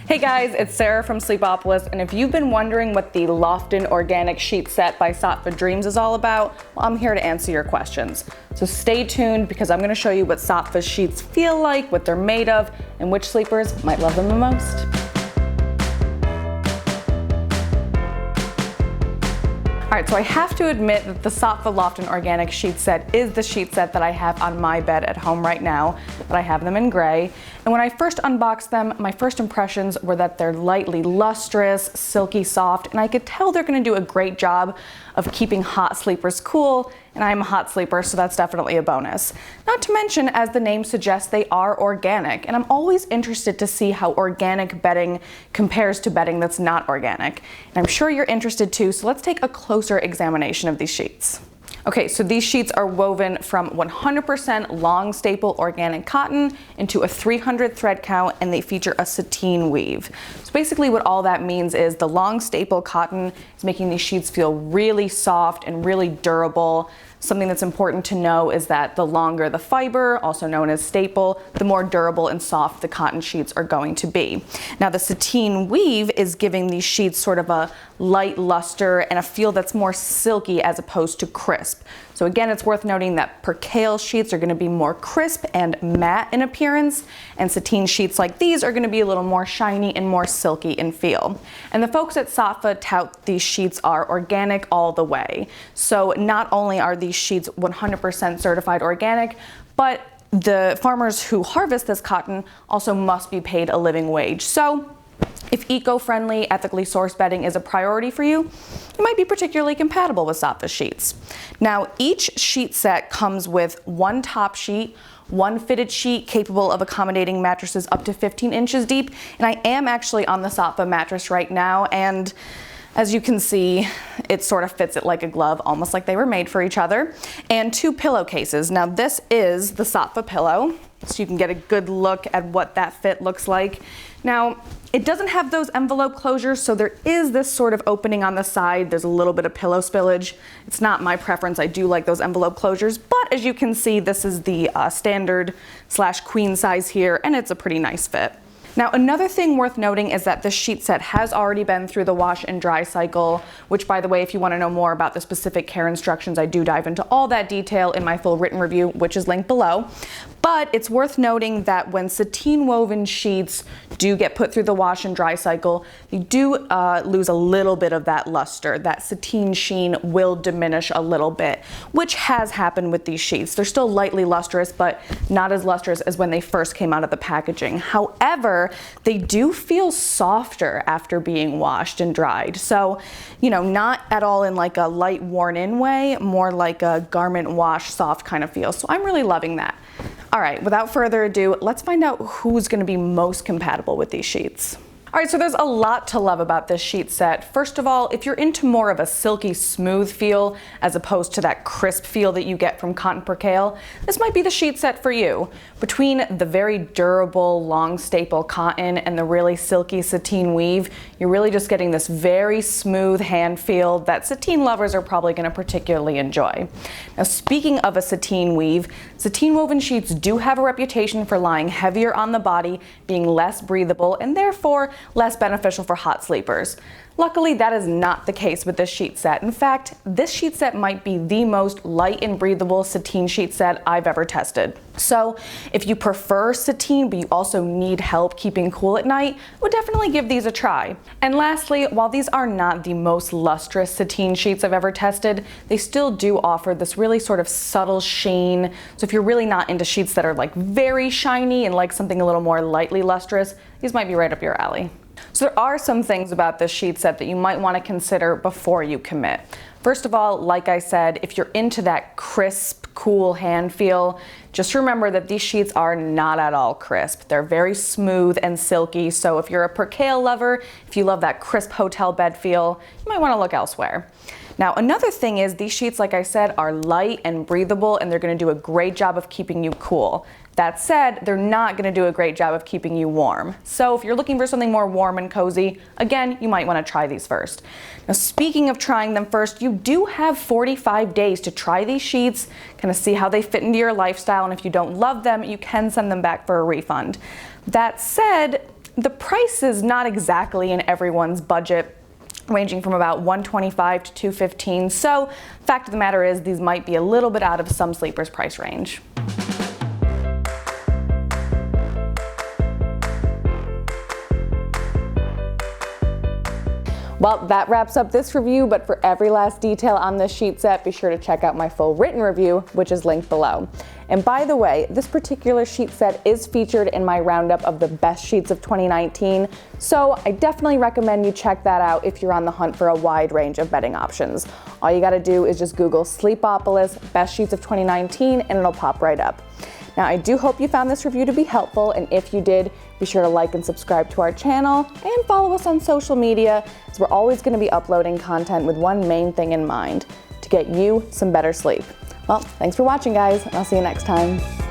Hey guys, it's Sarah from Sleepopolis, and if you've been wondering what the Lofton Organic Sheet Set by Saatva Dreams is all about, well, I'm here to answer your questions. So stay tuned because I'm going to show you what Saatva's sheets feel like, what they're made of, and which sleepers might love them the most. Alright, so I have to admit that the Saatva Lofton Organic Sheet Set is the sheet set that I have on my bed at home right now, but I have them in gray. And when I first unboxed them, my first impressions were that they're lightly lustrous, silky soft, and I could tell they're going to do a great job of keeping hot sleepers cool, and I'm a hot sleeper, so that's definitely a bonus. Not to mention, as the name suggests, they are organic, and I'm always interested to see how organic bedding compares to bedding that's not organic. And I'm sure you're interested too, so let's take a closer examination of these sheets. Okay, so these sheets are woven from 100% long staple organic cotton into a 300 thread count, and they feature a sateen weave. So basically what all that means is the long staple cotton is making these sheets feel really soft and really durable. Something that's important to know is that the longer the fiber, also known as staple, the more durable and soft the cotton sheets are going to be. Now the sateen weave is giving these sheets sort of a light luster and a feel that's more silky as opposed to crisp. So again, it's worth noting that percale sheets are going to be more crisp and matte in appearance, and sateen sheets like these are going to be a little more shiny and more silky in feel. And the folks at Saatva tout these sheets are organic all the way. So not only are these sheets 100% certified organic, but the farmers who harvest this cotton also must be paid a living wage. So if eco-friendly, ethically sourced bedding is a priority for you, it might be particularly compatible with Saatva sheets. Now, each sheet set comes with one top sheet, one fitted sheet capable of accommodating mattresses up to 15 inches deep, and I am actually on the Saatva mattress right now, and as you can see, it sort of fits it like a glove, almost like they were made for each other. And two pillowcases. Now this is the Saatva pillow, so you can get a good look at what that fit looks like. Now, it doesn't have those envelope closures, so there is this sort of opening on the side. There's a little bit of pillow spillage. It's not my preference. I do like those envelope closures, but as you can see, this is the standard / queen size here, and it's a pretty nice fit. Now, another thing worth noting is that this sheet set has already been through the wash and dry cycle, which, by the way, if you want to know more about the specific care instructions, I do dive into all that detail in my full written review, which is linked below. But it's worth noting that when sateen woven sheets do get put through the wash and dry cycle, they do lose a little bit of that luster. That sateen sheen will diminish a little bit, which has happened with these sheets. They're still lightly lustrous, but not as lustrous as when they first came out of the packaging. However, they do feel softer after being washed and dried. So, you know, not at all in like a light worn-in way, more like a garment wash soft kind of feel. So I'm really loving that. All right, without further ado, let's find out who's going to be most compatible with these sheets. All right, so there's a lot to love about this sheet set. First of all, if you're into more of a silky smooth feel as opposed to that crisp feel that you get from cotton percale, this might be the sheet set for you. Between the very durable long staple cotton and the really silky sateen weave, you're really just getting this very smooth hand feel that sateen lovers are probably going to particularly enjoy. Now, speaking of a sateen weave, sateen woven sheets do have a reputation for lying heavier on the body, being less breathable, and therefore less beneficial for hot sleepers. Luckily, that is not the case with this sheet set. In fact, this sheet set might be the most light and breathable sateen sheet set I've ever tested. So if you prefer sateen, but you also need help keeping cool at night, I would definitely give these a try. And lastly, while these are not the most lustrous sateen sheets I've ever tested, they still do offer this really sort of subtle sheen. So if you're really not into sheets that are like very shiny and like something a little more lightly lustrous, these might be right up your alley. So there are some things about this sheet set that you might want to consider before you commit. First of all, like I said, if you're into that crisp, cool hand feel, just remember that these sheets are not at all crisp. They're very smooth and silky, so if you're a percale lover, if you love that crisp hotel bed feel, you might want to look elsewhere. Now, another thing is these sheets, like I said, are light and breathable, and they're going to do a great job of keeping you cool. That said, they're not going to do a great job of keeping you warm. So if you're looking for something more warm and cozy, again, you might want to try these first. Now, speaking of trying them first, you do have 45 days to try these sheets, kind of see how they fit into your lifestyle, and if you don't love them, you can send them back for a refund. That said, the price is not exactly in everyone's budget, ranging from about $125 to $215. So, fact of the matter is, these might be a little bit out of some sleepers' price range. Well, that wraps up this review, but for every last detail on this sheet set, be sure to check out my full written review, which is linked below. And by the way, this particular sheet set is featured in my roundup of the best sheets of 2019, so I definitely recommend you check that out if you're on the hunt for a wide range of bedding options. All you gotta do is just Google Sleepopolis best sheets of 2019 and it'll pop right up. Now, I do hope you found this review to be helpful, and if you did, be sure to like and subscribe to our channel and follow us on social media, as we're always going to be uploading content with one main thing in mind: to get you some better sleep. Well, thanks for watching, guys, and I'll see you next time.